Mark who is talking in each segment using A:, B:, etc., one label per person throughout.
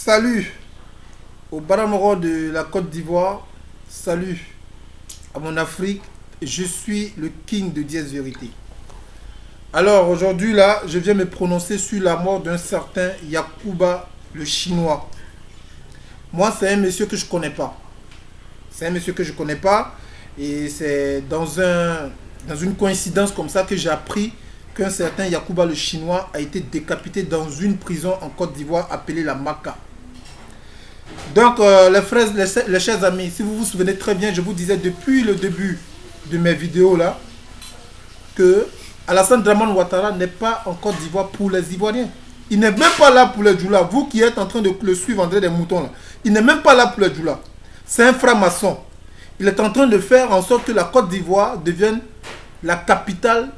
A: Salut au Baramoro de la Côte d'Ivoire. Salut à mon Afrique. Je suis le king de Diez Vérité. Alors aujourd'hui là, je viens me prononcer sur la mort d'un certain Yacouba le Chinois. Moi, c'est un monsieur que je connais pas. C'est un monsieur que je connais pas. Et c'est dans une coïncidence comme ça que j'ai appris qu'un certain Yacouba le Chinois a été décapité dans une prison en Côte d'Ivoire appelée la Maka. Donc, les frères, les chers amis, si vous vous souvenez très bien, je vous disais depuis le début de mes vidéos là que Alassane Dramane Ouattara n'est pas en Côte d'Ivoire pour les Ivoiriens. Il n'est même pas là pour les Djoula. Vous qui êtes en train de le suivre, André des Moutons là, il n'est même pas là pour les Djoula. C'est un franc-maçon. Il est en train de faire en sorte que la Côte d'Ivoire devienne la capitale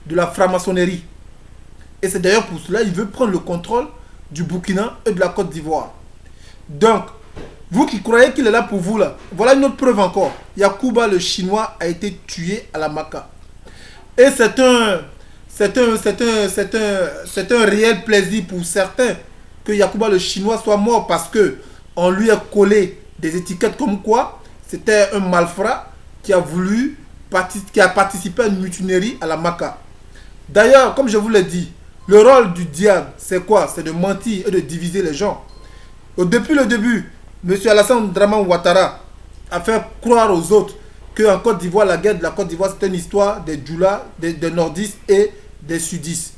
A: de la franc-maçonnerie. Et c'est d'ailleurs pour cela qu'il veut prendre le contrôle du Burkina et de la Côte d'Ivoire. Donc, vous qui croyez qu'il est là pour vous là, voilà une autre preuve encore. Yacouba le Chinois a été tué à la Maka. Et c'est un réel plaisir pour certains que Yacouba le Chinois soit mort parce que on lui a collé des étiquettes comme quoi c'était un malfrat qui a participé à une mutinerie à la Maka. D'ailleurs, comme je vous l'ai dit, le rôle du diable, c'est quoi? C'est de mentir et de diviser les gens. Depuis le début, M. Alassane Dramane Ouattara a fait croire aux autres qu'en Côte d'Ivoire, la guerre de la Côte d'Ivoire, c'était une histoire des Djoula, des Nordistes et des Sudistes.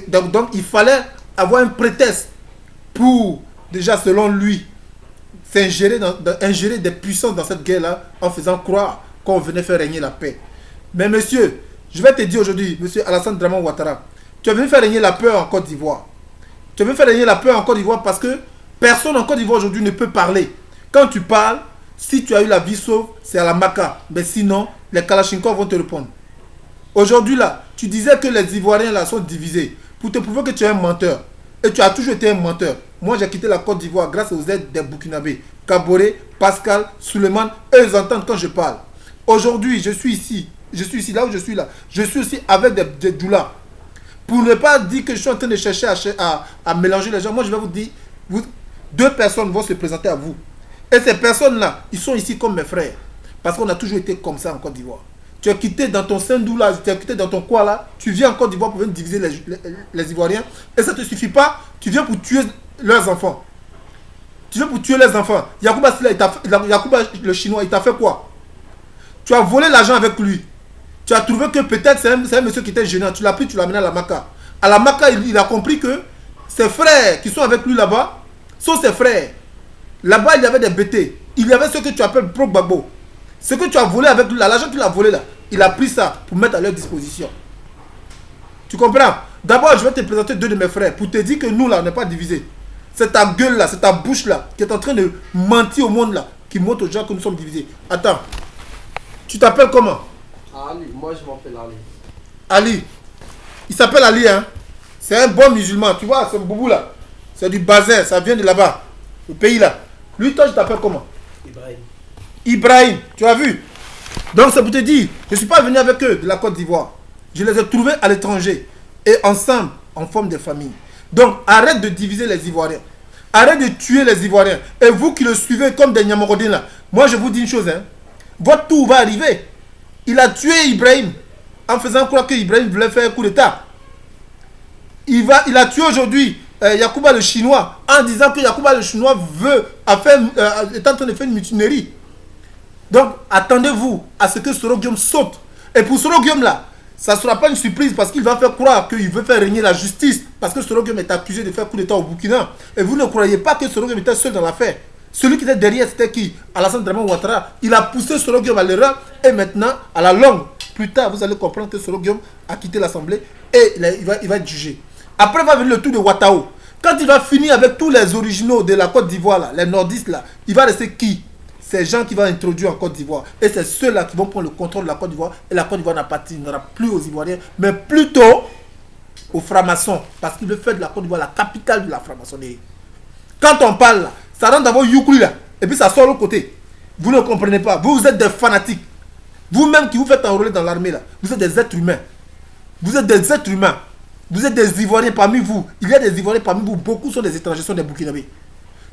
A: Donc, il fallait avoir un prétexte pour, déjà selon lui, ingérer des puissances dans cette guerre-là en faisant croire qu'on venait faire régner la paix. Mais monsieur, je vais te dire aujourd'hui, monsieur Alassane Dramane Ouattara, tu es venu faire régner la peur en Côte d'Ivoire. Tu es venu faire régner la peur en Côte d'Ivoire parce que personne en Côte d'Ivoire aujourd'hui ne peut parler. Quand tu parles, si tu as eu la vie sauve, c'est à la Maka. Mais sinon, les Kalachnikovs vont te répondre. Aujourd'hui là, tu disais que les Ivoiriens là sont divisés pour te prouver que tu es un menteur. Et tu as toujours été un menteur. Moi, j'ai quitté la Côte d'Ivoire grâce aux aides des Burkinabés. Kaboré, Pascal, Suleiman, eux, ils entendent quand je parle. Aujourd'hui, je suis ici. Je suis ici, là où je suis là. Je suis aussi avec des doulas. Pour ne pas dire que je suis en train de chercher à mélanger les gens, moi, je vais vous dire, deux personnes vont se présenter à vous. Et ces personnes-là, ils sont ici comme mes frères. Parce qu'on a toujours été comme ça en Côte d'Ivoire. Tu as quitté dans ton Sindou là, tu as quitté dans ton coin là, tu viens en Côte d'Ivoire pour venir diviser les Ivoiriens. Et ça ne te suffit pas, tu viens pour tuer leurs enfants. Tu viens pour tuer les enfants. Yacouba le Chinois, il t'a fait quoi? Tu as volé l'argent avec lui. Tu as trouvé que peut-être c'est un monsieur qui était gênant. Tu l'as pris, tu l'as amené à la Maka. À la Maka, il a compris que ses frères qui sont avec lui là-bas sont ses frères. Là-bas, il y avait des bêtés. Il y avait ce que tu appelles Pro-Gbagbo. Ce que tu as volé avec lui, l'argent que tu l'as volé là, il a pris ça pour mettre à leur disposition. Tu comprends? D'abord, je vais te présenter deux de mes frères pour te dire que nous là, on n'est pas divisés. C'est ta gueule là, c'est ta bouche là qui est en train de mentir au monde là, qui montre aux gens que nous sommes divisés. Attends, tu t'appelles comment?
B: Ali, moi je m'appelle Ali.
A: Ali. Il s'appelle Ali, hein. C'est un bon musulman, tu vois, c'est un boubou là. C'est du bazin, ça vient de là-bas, le pays là. Lui, toi, je t'appelle comment?
B: Ibrahim.
A: Ibrahim, tu as vu? Donc, c'est pour te dire, je ne suis pas venu avec eux de la Côte d'Ivoire. Je les ai trouvés à l'étranger. Et ensemble, on forme des familles. Donc, arrête de diviser les Ivoiriens. Arrête de tuer les Ivoiriens. Et vous qui le suivez comme des Nyamorodins là, moi je vous dis une chose, hein. Votre tour va arriver. Il a tué Ibrahim en faisant croire que Ibrahim voulait faire un coup d'état. Il a tué aujourd'hui Yacouba le Chinois en disant que Yacouba le Chinois est en train de faire une mutinerie. Donc, attendez-vous à ce que Soro Guillaume saute. Et pour Soro Guillaume là, ça ne sera pas une surprise parce qu'il va faire croire qu'il veut faire régner la justice. Parce que Soro Guillaume est accusé de faire coup d'état au Burkina. Et vous ne croyez pas que Soro Guillaume était seul dans l'affaire. Celui qui était derrière, c'était qui? Alassane Dramane Ouattara. Il a poussé Soro Guillaume à l'erreur. Et maintenant, à la longue, plus tard, vous allez comprendre que Soro Guillaume a quitté l'Assemblée et il va être jugé. Après va venir le tour de Ouattao. Quand il va finir avec tous les originaux de la Côte d'Ivoire, là, les nordistes, là, il va rester qui? Ces gens qui vont introduire en Côte d'Ivoire. Et c'est ceux-là qui vont prendre le contrôle de la Côte d'Ivoire. Et la Côte d'Ivoire n'appartiendra plus aux Ivoiriens, mais plutôt aux francs-maçons. Parce qu'il veut faire de la Côte d'Ivoire la capitale de la franc-maçonnerie. Quand on parle, là, ça rentre dans vos youkli là. Et puis ça sort de l'autre côté. Vous ne comprenez pas. Vous êtes des fanatiques. Vous-même qui vous faites enrôler dans l'armée là, vous êtes des êtres humains. Vous êtes des êtres humains. Vous êtes des Ivoiriens parmi vous. Il y a des Ivoiriens parmi vous. Beaucoup sont des étrangers, sont des Burkinabés.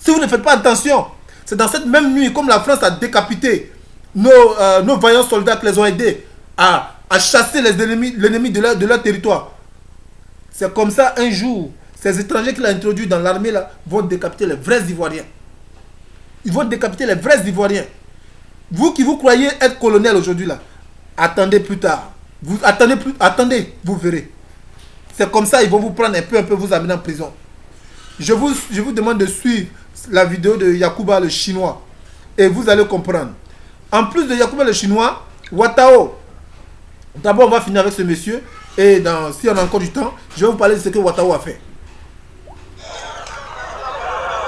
A: Si vous ne faites pas attention, c'est dans cette même nuit, comme la France a décapité nos vaillants soldats qui les ont aidés à chasser l'ennemi de leur territoire. C'est comme ça, un jour, ces étrangers qu'il a introduits dans l'armée là vont décapiter les vrais Ivoiriens. Ils vont décapiter les vrais Ivoiriens. Vous qui vous croyez être colonel aujourd'hui là, attendez plus tard. Attendez, vous verrez. C'est comme ça, ils vont vous prendre un peu, vous amener en prison. Je vous demande de suivre la vidéo de Yacouba le Chinois. Et vous allez comprendre. En plus de Yacouba le Chinois, Watao. D'abord, on va finir avec ce monsieur. Et si on a encore du temps, je vais vous parler de ce que Watao a fait.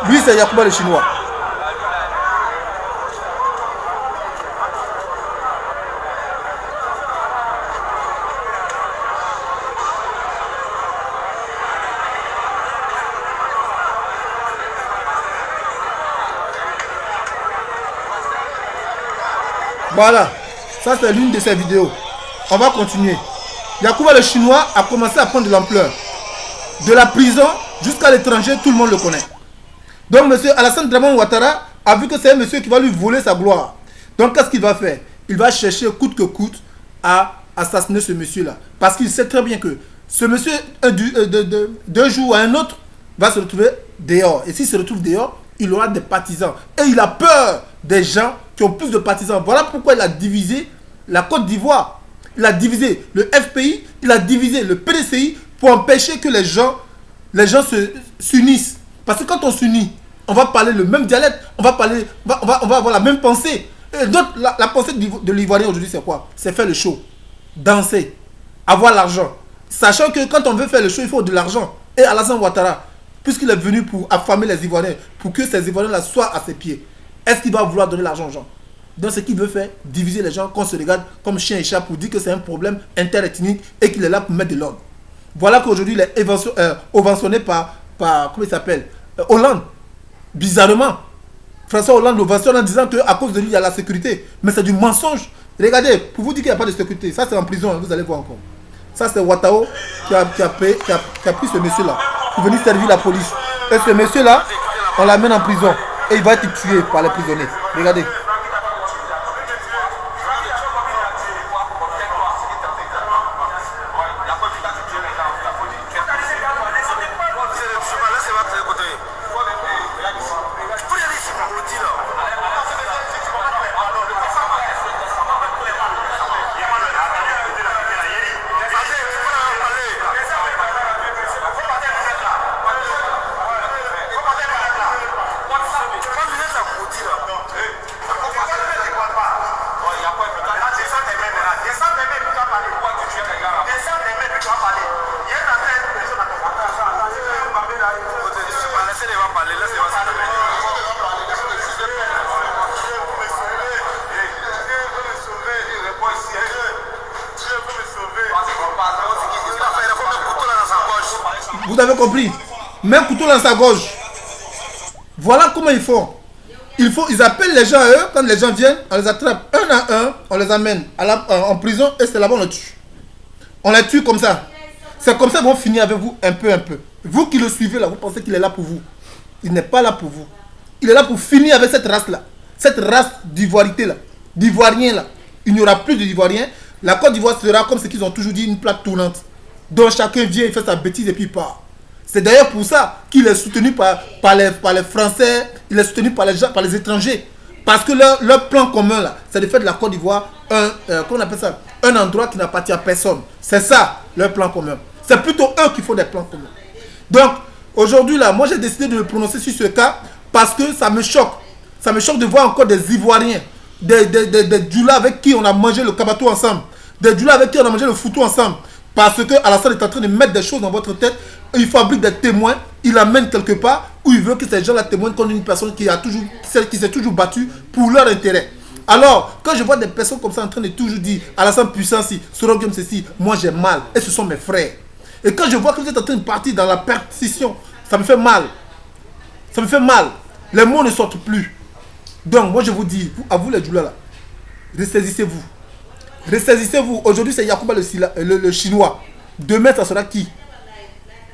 A: Lui, c'est Yacouba le Chinois. Voilà, ça c'est l'une de ces vidéos. On va continuer. Yacouba le Chinois a commencé à prendre de l'ampleur. De la prison jusqu'à l'étranger, tout le monde le connaît. Donc monsieur Alassane Dramane Ouattara a vu que c'est un monsieur qui va lui voler sa gloire. Donc qu'est-ce qu'il va faire? Il va chercher coûte que coûte à assassiner ce monsieur-là. Parce qu'il sait très bien que ce monsieur, d'un jour à un autre, va se retrouver dehors. Et s'il se retrouve dehors, il aura des partisans. Et il a peur des gens qui ont plus de partisans. Voilà pourquoi il a divisé la Côte d'Ivoire. Il a divisé le FPI, il a divisé le PDCI pour empêcher que les gens s'unissent. Parce que quand on s'unit, on va parler le même dialecte, on va avoir la même pensée. Et d'autres, la pensée de l'Ivoirien aujourd'hui, c'est quoi? C'est faire le show, danser, avoir l'argent. Sachant que quand on veut faire le show, il faut de l'argent. Et Alassane Ouattara, puisqu'il est venu pour affamer les Ivoiriens, pour que ces Ivoiriens-là soient à ses pieds, est-ce qu'il va vouloir donner l'argent aux gens? Donc ce qu'il veut faire, diviser les gens, qu'on se regarde comme chien et chat pour dire que c'est un problème interethnique et qu'il est là pour mettre de l'ordre. Voilà qu'aujourd'hui il est ovationné par comment il s'appelle, Hollande. Bizarrement, François Hollande l'ovationne en disant qu'à cause de lui il y a la sécurité. Mais c'est du mensonge. Regardez, pour vous dire qu'il n'y a pas de sécurité, ça c'est en prison, vous allez voir encore. Ça c'est Watao qui a pris ce monsieur-là pour venir servir la police. Et ce monsieur-là, on l'amène en prison. Et il va être tué par les prisonniers. Regardez. Vous avez compris? Même couteau dans sa gorge. Voilà comment ils font. Ils appellent les gens à eux. Quand les gens viennent, on les attrape un à un. On les amène en prison. Et c'est là-bas on les tue. On les tue comme ça. C'est comme ça qu'ils vont finir avec vous un peu. Vous qui le suivez là, vous pensez qu'il est là pour vous. Il n'est pas là pour vous. Il est là pour finir avec cette race-là. Cette race d'ivoirité là. D'ivoiriens là. Il n'y aura plus d'Ivoiriens. La Côte d'Ivoire sera, comme ce qu'ils ont toujours dit, une plaque tournante. Donc chacun vient, il fait sa bêtise et puis il part. C'est d'ailleurs pour ça qu'il est soutenu par les Français, il est soutenu par les étrangers. Parce que leur plan commun là, c'est de faire de la Côte d'Ivoire comment on appelle ça, un endroit qui n'appartient à personne. C'est ça leur plan commun. C'est plutôt eux qui font des plans communs. Donc aujourd'hui là, moi j'ai décidé de me prononcer sur ce cas parce que ça me choque. Ça me choque de voir encore des Ivoiriens, des Djoula avec qui on a mangé le kabatou ensemble, des Djoula avec qui on a mangé le foutou ensemble. Parce que Alassane est en train de mettre des choses dans votre tête. Il fabrique des témoins. Il amène quelque part où il veut que ces gens-là témoignent contre une personne qui s'est toujours battue pour leur intérêt. Alors, quand je vois des personnes comme ça en train de toujours dire Alassane puissant si, Sorongium ceci, moi j'ai mal. Et ce sont mes frères. Et quand je vois que vous êtes en train de partir dans la perdition, ça me fait mal. Ça me fait mal. Les mots ne sortent plus. Donc, moi je vous dis, à vous les Djoula là, ressaisissez-vous. Ressaisissez-vous. Aujourd'hui, c'est Yacouba le Chinois. Demain, ça sera qui?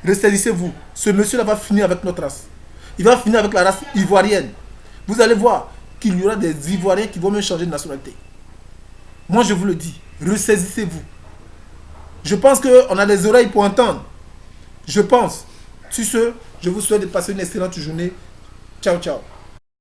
A: Ressaisissez-vous. Ce monsieur-là va finir avec notre race. il va finir avec la race ivoirienne. Vous allez voir qu'il y aura des Ivoiriens qui vont même changer de nationalité. Moi, je vous le dis, ressaisissez-vous. Je pense qu'on a des oreilles pour entendre. Je pense. Sur ce, je vous souhaite de passer une excellente journée. Ciao, ciao.